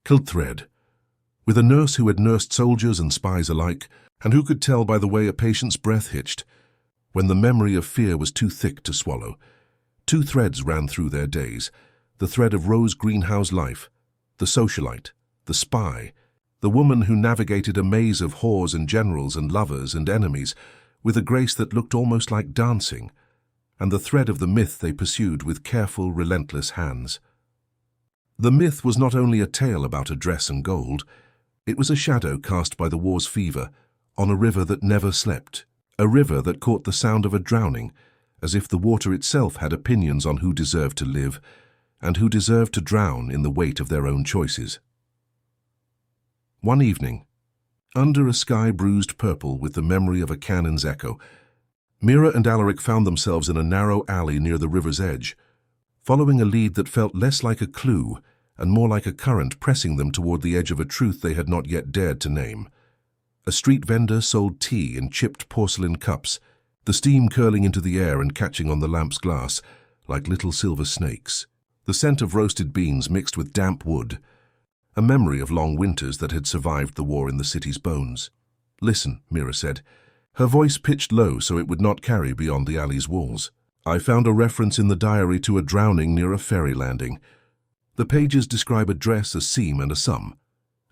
Kilt thread, with a nurse who had nursed soldiers and spies alike, and who could tell by the way a patient's breath hitched, when the memory of fear was too thick to swallow. Two threads ran through their days, the thread of Rose Greenhow's life, the socialite, the spy, the woman who navigated a maze of whores and generals and lovers and enemies with a grace that looked almost like dancing, and the thread of the myth they pursued with careful, relentless hands. The myth was not only a tale about a dress and gold, it was a shadow cast by the war's fever on a river that never slept, a river that caught the sound of a drowning, as if the water itself had opinions on who deserved to live and who deserved to drown in the weight of their own choices. One evening, under a sky bruised purple with the memory of a cannon's echo, Mira and Alaric found themselves in a narrow alley near the river's edge, following a lead that felt less like a clue and more like a current pressing them toward the edge of a truth they had not yet dared to name. A street vendor sold tea in chipped porcelain cups, the steam curling into the air and catching on the lamp's glass like little silver snakes. The scent of roasted beans mixed with damp wood, a memory of long winters that had survived the war in the city's bones. "Listen," Mira said, her voice pitched low so it would not carry beyond the alley's walls. "I found a reference in the diary to a drowning near a ferry landing. The pages describe a dress, a seam, and a sum."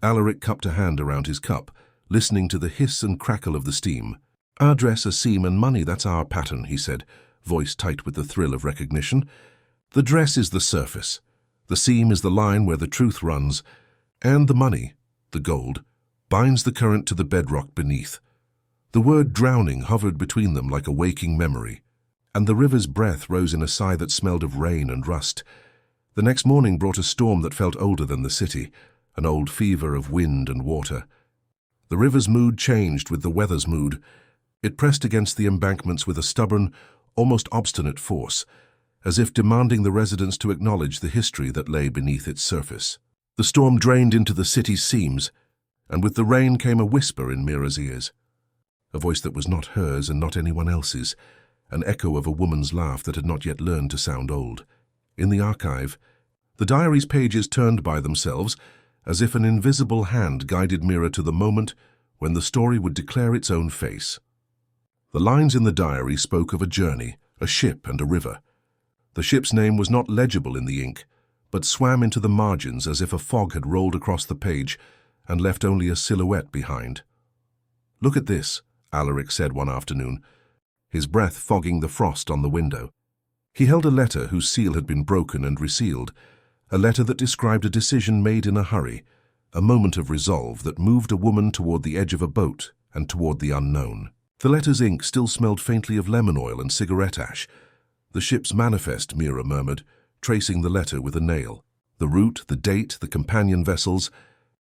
Alaric cupped a hand around his cup, listening to the hiss and crackle of the steam. "Our dress, a seam, and money, that's our pattern," he said, voice tight with the thrill of recognition. "The dress is the surface. The seam is the line where the truth runs, and the money, the gold, binds the current to the bedrock beneath." The word drowning hovered between them like a waking memory, and the river's breath rose in a sigh that smelled of rain and rust. The next morning brought a storm that felt older than the city, an old fever of wind and water. The river's mood changed with the weather's mood. It pressed against the embankments with a stubborn, almost obstinate force, as if demanding the residents to acknowledge the history that lay beneath its surface. The storm drained into the city's seams, and with the rain came a whisper in Mira's ears. A voice that was not hers and not anyone else's, an echo of a woman's laugh that had not yet learned to sound old. In the archive, the diary's pages turned by themselves, as if an invisible hand guided Mira to the moment when the story would declare its own face. The lines in the diary spoke of a journey, a ship and a river. The ship's name was not legible in the ink, but swam into the margins as if a fog had rolled across the page and left only a silhouette behind. "Look at this," Alaric said one afternoon, his breath fogging the frost on the window. He held a letter whose seal had been broken and resealed, a letter that described a decision made in a hurry, a moment of resolve that moved a woman toward the edge of a boat and toward the unknown. The letter's ink still smelled faintly of lemon oil and cigarette ash. "The ship's manifest," Mira murmured, tracing the letter with a nail. "The route, the date, the companion vessels,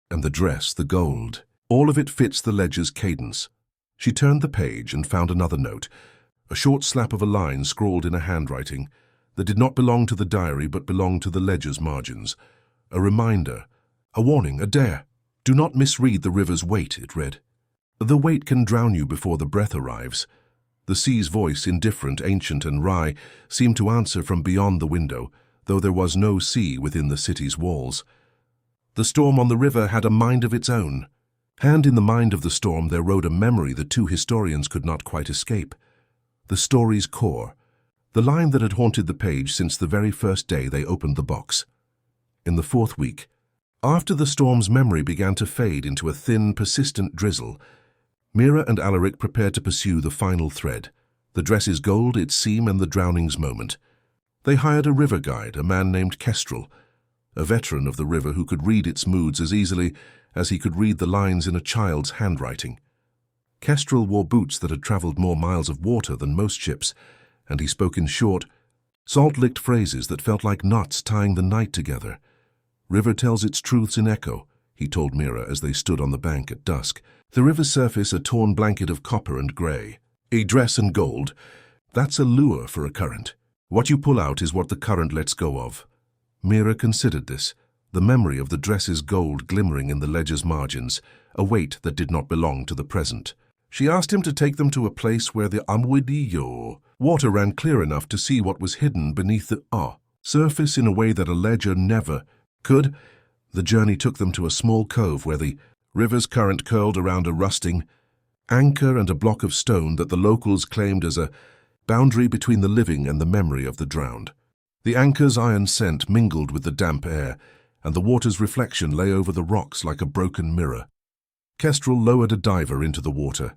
and the dress, the gold. All of it fits the ledger's cadence." She turned the page and found another note, a short slap of a line scrawled in a handwriting that did not belong to the diary but belonged to the ledger's margins. A reminder, a warning, a dare. "Do not misread the river's weight," it read. "The weight can drown you before the breath arrives." The sea's voice, indifferent, ancient, and wry, seemed to answer from beyond the window, though there was no sea within the city's walls. The storm on the river had a mind of its own. And in the mind of the storm there rode a memory the two historians could not quite escape. The story's core, the line that had haunted the page since the very first day they opened the box. In the fourth week, after the storm's memory began to fade into a thin, persistent drizzle, Mira and Alaric prepared to pursue the final thread, the dress's gold, its seam, and the drowning's moment. They hired a river guide, a man named Kestrel, a veteran of the river who could read its moods as easily as he could read the lines in a child's handwriting. Kestrel wore boots that had traveled more miles of water than most ships, and he spoke in short, salt-licked phrases that felt like knots tying the night together. "River tells its truths in echo," he told Mira as they stood on the bank at dusk. "The river's surface a torn blanket of copper and grey. A dress and gold. That's a lure for a current. What you pull out is what the current lets go of." Mira considered this, the memory of the dress's gold glimmering in the ledger's margins, a weight that did not belong to the present. She asked him to take them to a place where the amwidillo water ran clear enough to see what was hidden beneath the surface in a way that a ledger never could. The journey took them to a small cove where the river's current curled around a rusting anchor and a block of stone that the locals claimed as a boundary between the living and the memory of the drowned. The anchor's iron scent mingled with the damp air, and the water's reflection lay over the rocks like a broken mirror. Kestrel lowered a diver into the water.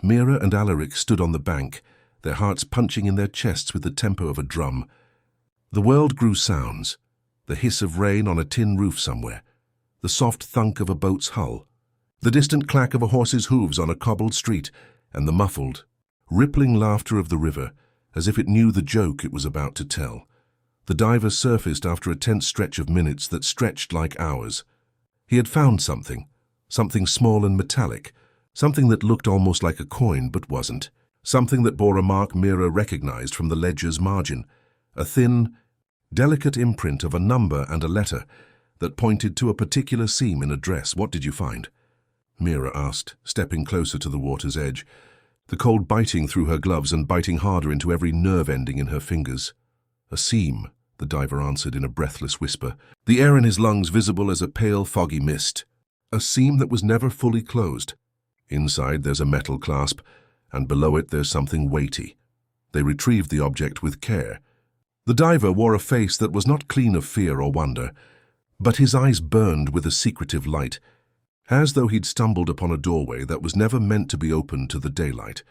Mira and Alaric stood on the bank, their hearts punching in their chests with the tempo of a drum. The world grew sounds, the hiss of rain on a tin roof somewhere, the soft thunk of a boat's hull, the distant clack of a horse's hooves on a cobbled street, and the muffled, rippling laughter of the river, as if it knew the joke it was about to tell. The diver surfaced after a tense stretch of minutes that stretched like hours. He had found something small and metallic, something that looked almost like a coin but wasn't, something that bore a mark Mira recognized from the ledger's margin, a thin, delicate imprint of a number and a letter that pointed to a particular seam in a dress. "What did you find?" Mira asked, stepping closer to the water's edge, the cold biting through her gloves and biting harder into every nerve ending in her fingers. "A seam," the diver answered in a breathless whisper, the air in his lungs visible as a pale, foggy mist. "A seam that was never fully closed. Inside there's a metal clasp, and below it there's something weighty." They retrieved the object with care. The diver wore a face that was not clean of fear or wonder, but his eyes burned with a secretive light, as though he'd stumbled upon a doorway that was never meant to be opened to the daylight.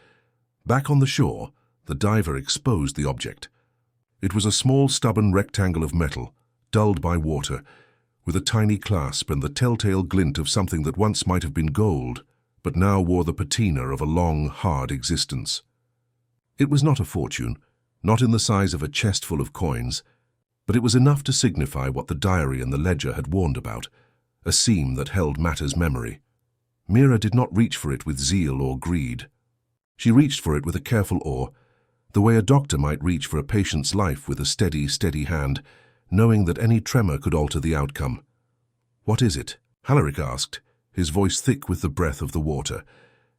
Back on the shore, the diver exposed the object. It was a small, stubborn rectangle of metal, dulled by water, with a tiny clasp and the telltale glint of something that once might have been gold, but now wore the patina of a long, hard existence. It was not a fortune, not in the size of a chest full of coins, but it was enough to signify what the diary and the ledger had warned about, a seam that held matter's memory. Mira did not reach for it with zeal or greed. She reached for it with a careful awe, the way a doctor might reach for a patient's life with a steady, steady hand, knowing that any tremor could alter the outcome. "What is it?" Alaric asked, his voice thick with the breath of the water.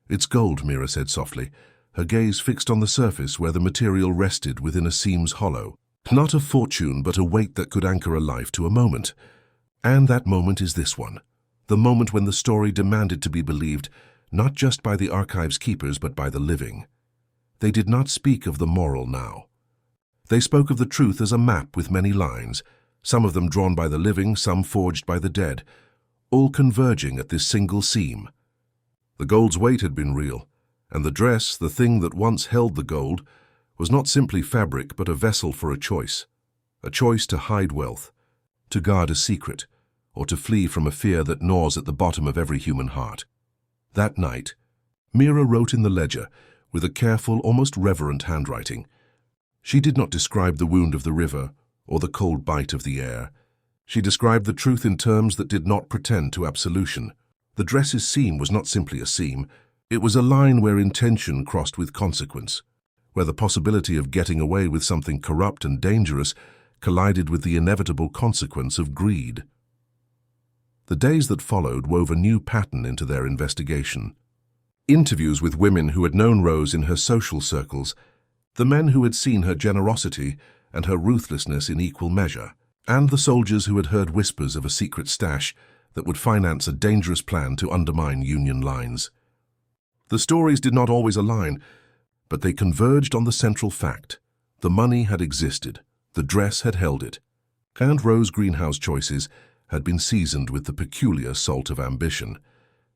"It's gold," Mira said softly, her gaze fixed on the surface where the material rested within a seam's hollow. "Not a fortune, but a weight that could anchor a life to a moment. And that moment is this one, the moment when the story demanded to be believed, not just by the archive's keepers, but by the living." They did not speak of the moral now. They spoke of the truth as a map with many lines, some of them drawn by the living, some forged by the dead, all converging at this single seam. The gold's weight had been real, and the dress, the thing that once held the gold, was not simply fabric but a vessel for a choice to hide wealth, to guard a secret, or to flee from a fear that gnaws at the bottom of every human heart. That night, Mira wrote in the ledger, with a careful, almost reverent handwriting. She did not describe the wound of the river or the cold bite of the air. She described the truth in terms that did not pretend to absolution. The dress's seam was not simply a seam. It was a line where intention crossed with consequence, where the possibility of getting away with something corrupt and dangerous collided with the inevitable consequence of greed. The days that followed wove a new pattern into their investigation. Interviews with women who had known Rose in her social circles, the men who had seen her generosity and her ruthlessness in equal measure, and the soldiers who had heard whispers of a secret stash that would finance a dangerous plan to undermine Union lines. The stories did not always align, but they converged on the central fact. The money had existed, the dress had held it, and Rose Greenhow's choices had been seasoned with the peculiar salt of ambition.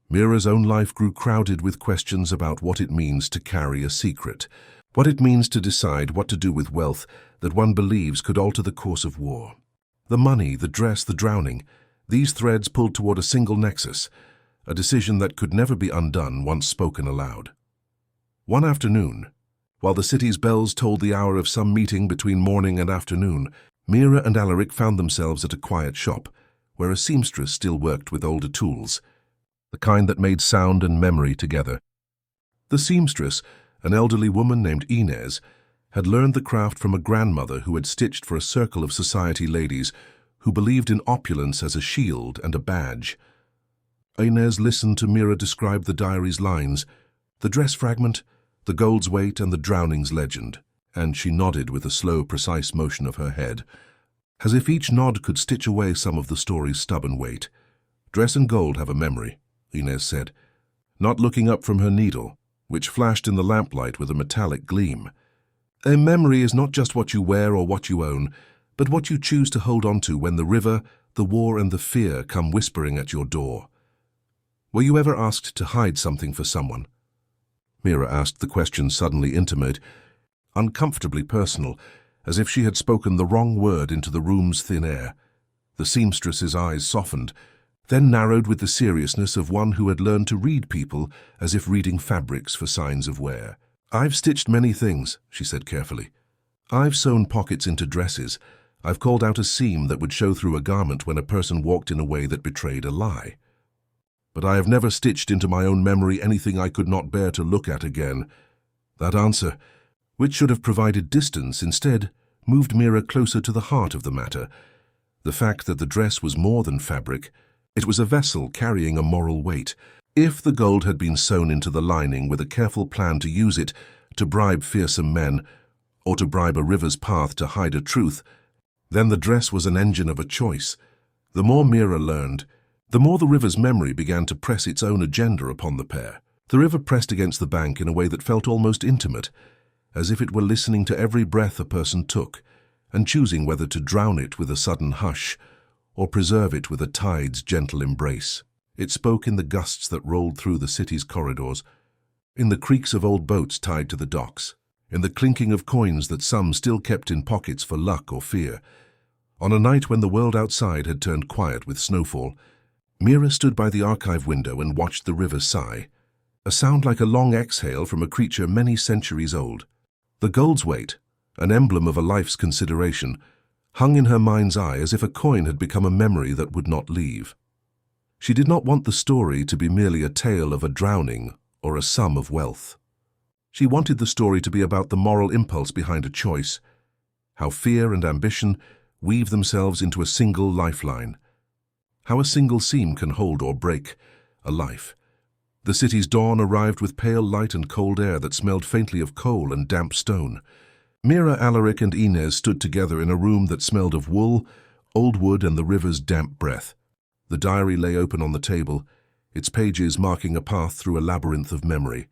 Mira's own life grew crowded with questions about what it means to carry a secret, what it means to decide what to do with wealth that one believes could alter the course of war. The money, the dress, the drowning, these threads pulled toward a single nexus, a decision that could never be undone once spoken aloud. One afternoon, while the city's bells tolled the hour of some meeting between morning and afternoon, Mira and Alaric found themselves at a quiet shop, where a seamstress still worked with older tools, the kind that made sound and memory together. The seamstress, an elderly woman named Inez, had learned the craft from a grandmother who had stitched for a circle of society ladies who believed in opulence as a shield and a badge. Inez listened to Mira describe the diary's lines, the dress fragment, the gold's weight, and the drowning's legend, and she nodded with a slow, precise motion of her head. as if each nod could stitch away some of the story's stubborn weight. "Dress and gold have a memory," Inez said, not looking up from her needle, which flashed in the lamplight with a metallic gleam. "A memory is not just what you wear or what you own, but what you choose to hold on to when the river, the war, and the fear come whispering at your door." "Were you ever asked to hide something for someone?" Mira asked the question suddenly intimate, uncomfortably personal, as if she had spoken the wrong word into the room's thin air. The seamstress's eyes softened, then narrowed with the seriousness of one who had learned to read people as if reading fabrics for signs of wear. "I've stitched many things," she said carefully. "I've sewn pockets into dresses. I've called out a seam that would show through a garment when a person walked in a way that betrayed a lie. But I have never stitched into my own memory anything I could not bear to look at again." That answer, which should have provided distance, instead moved Mira closer to the heart of the matter. The fact that the dress was more than fabric, it was a vessel carrying a moral weight. If the gold had been sewn into the lining with a careful plan to use it to bribe fearsome men, or to bribe a river's path to hide a truth, then the dress was an engine of a choice. The more Mira learned, the more the river's memory began to press its own agenda upon the pair. The river pressed against the bank in a way that felt almost intimate, as if it were listening to every breath a person took, and choosing whether to drown it with a sudden hush, or preserve it with a tide's gentle embrace. It spoke in the gusts that rolled through the city's corridors, in the creaks of old boats tied to the docks, in the clinking of coins that some still kept in pockets for luck or fear. On a night when the world outside had turned quiet with snowfall, Mira stood by the archive window and watched the river sigh, a sound like a long exhale from a creature many centuries old. The gold's weight, an emblem of a life's consideration, hung in her mind's eye as if a coin had become a memory that would not leave. She did not want the story to be merely a tale of a drowning or a sum of wealth. She wanted the story to be about the moral impulse behind a choice, how fear and ambition weave themselves into a single lifeline, how a single seam can hold or break a life. The city's dawn arrived with pale light and cold air that smelled faintly of coal and damp stone. Mira, Alaric, and Inez stood together in a room that smelled of wool, old wood, and the river's damp breath. The diary lay open on the table, its pages marking a path through a labyrinth of memory.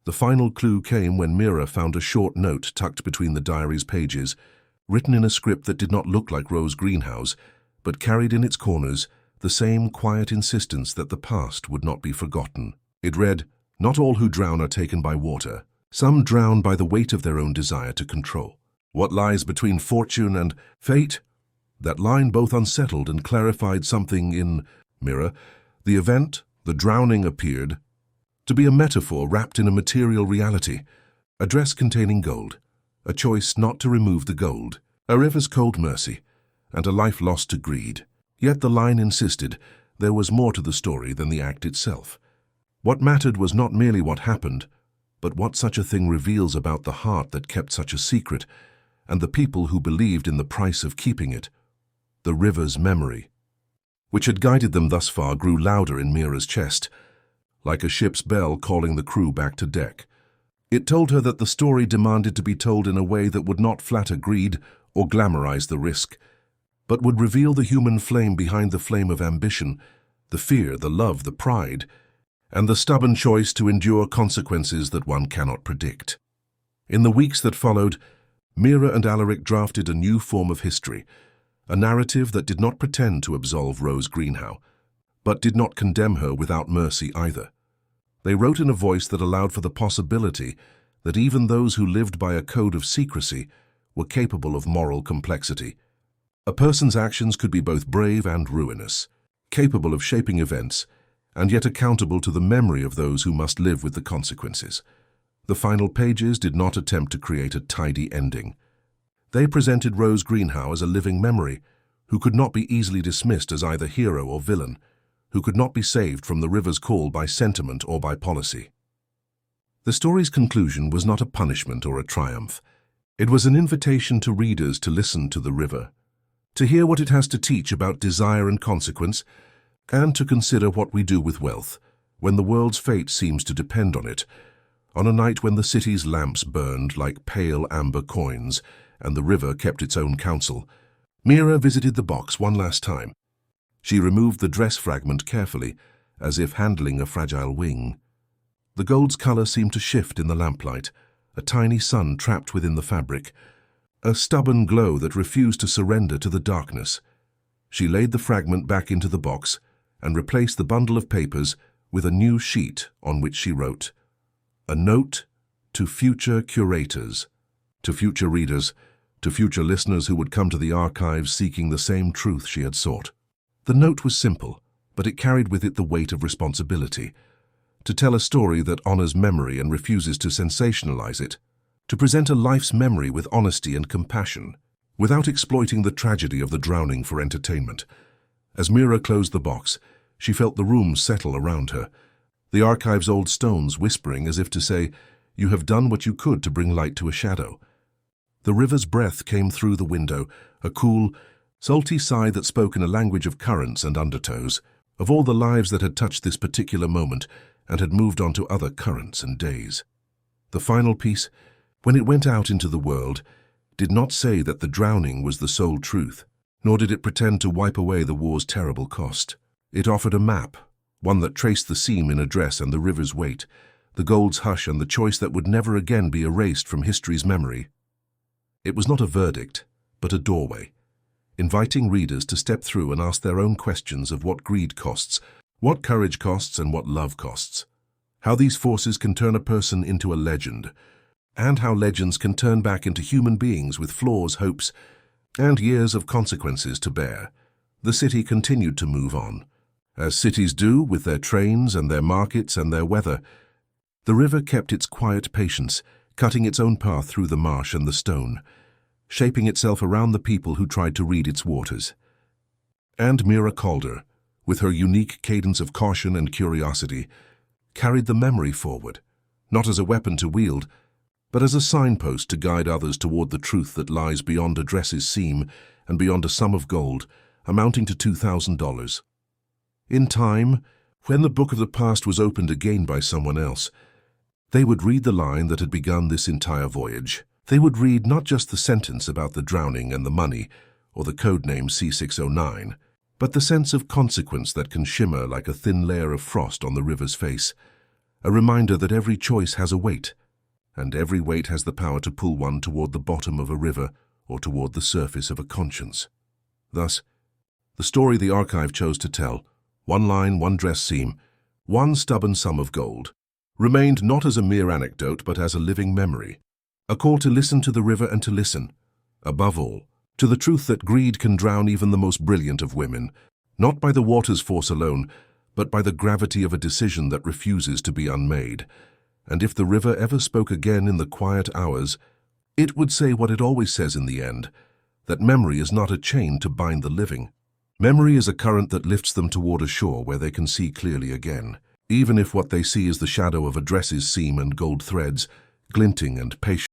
The final clue came when Mira found a short note tucked between the diary's pages, written in a script that did not look like Rose Greenhow's, but carried in its corners the same quiet insistence that the past would not be forgotten. It read, "Not all who drown are taken by water. Some drown by the weight of their own desire to control. What lies between fortune and fate?" That line both unsettled and clarified something in Mira. The event, the drowning, appeared to be a metaphor wrapped in a material reality, a dress containing gold, a choice not to remove the gold, a river's cold mercy, and a life lost to greed. Yet the line insisted there was more to the story than the act itself. What mattered was not merely what happened, but what such a thing reveals about the heart that kept such a secret, and the people who believed in the price of keeping it. The river's memory, which had guided them thus far, grew louder in Mira's chest, like a ship's bell calling the crew back to deck. It told her that the story demanded to be told in a way that would not flatter greed or glamorize the risk, but would reveal the human flame behind the flame of ambition, the fear, the love, the pride, and the stubborn choice to endure consequences that one cannot predict. In the weeks that followed, Mira and Alaric drafted a new form of history, a narrative that did not pretend to absolve Rose Greenhow, but did not condemn her without mercy either. They wrote in a voice that allowed for the possibility that even those who lived by a code of secrecy were capable of moral complexity. A person's actions could be both brave and ruinous, capable of shaping events, and yet accountable to the memory of those who must live with the consequences. The final pages did not attempt to create a tidy ending. They presented Rose Greenhow as a living memory, who could not be easily dismissed as either hero or villain, who could not be saved from the river's call by sentiment or by policy. The story's conclusion was not a punishment or a triumph. It was an invitation to readers to listen to the river, to hear what it has to teach about desire and consequence, and to consider what we do with wealth when the world's fate seems to depend on it, on a night when the city's lamps burned like pale amber coins and the river kept its own counsel. Mira visited the box one last time. She removed the dress fragment carefully, as if handling a fragile wing. The gold's color seemed to shift in the lamplight, a tiny sun trapped within the fabric, a stubborn glow that refused to surrender to the darkness. She laid the fragment back into the box and replaced the bundle of papers with a new sheet on which she wrote, "A note to future curators, to future readers, to future listeners who would come to the archives seeking the same truth she had sought." The note was simple, but it carried with it the weight of responsibility. To tell a story that honors memory and refuses to sensationalize it. To present a life's memory with honesty and compassion, without exploiting the tragedy of the drowning for entertainment. As Mira closed the box, she felt the room settle around her, the archive's old stones whispering as if to say, "You have done what you could to bring light to a shadow." The river's breath came through the window, a cool, salty sigh that spoke in a language of currents and undertows, of all the lives that had touched this particular moment and had moved on to other currents and days. The final piece, when it went out into the world, did not say that the drowning was the sole truth, nor did it pretend to wipe away the war's terrible cost. It offered a map, one that traced the seam in a dress and the river's weight, the gold's hush and the choice that would never again be erased from history's memory. It was not a verdict, but a doorway, inviting readers to step through and ask their own questions of what greed costs, what courage costs, and what love costs. How these forces can turn a person into a legend, and how legends can turn back into human beings with flaws, hopes, and years of consequences to bear. The city continued to move on, as cities do with their trains and their markets and their weather. The river kept its quiet patience, cutting its own path through the marsh and the stone, shaping itself around the people who tried to read its waters. And Mira Calder, with her unique cadence of caution and curiosity, carried the memory forward, not as a weapon to wield, but as a signpost to guide others toward the truth that lies beyond a dress's seam and beyond a sum of gold amounting to $2,000. In time, when the book of the past was opened again by someone else, they would read the line that had begun this entire voyage. They would read not just the sentence about the drowning and the money, or the codename C609, but the sense of consequence that can shimmer like a thin layer of frost on the river's face, a reminder that every choice has a weight, and every weight has the power to pull one toward the bottom of a river or toward the surface of a conscience. Thus, the story the archive chose to tell, one line, one dress seam, one stubborn sum of gold, remained not as a mere anecdote but as a living memory, a call to listen to the river and to listen, above all, to the truth that greed can drown even the most brilliant of women, not by the water's force alone, but by the gravity of a decision that refuses to be unmade. And if the river ever spoke again in the quiet hours, it would say what it always says in the end, that memory is not a chain to bind the living. Memory is a current that lifts them toward a shore where they can see clearly again, even if what they see is the shadow of a dress's seam and gold threads, glinting and patient.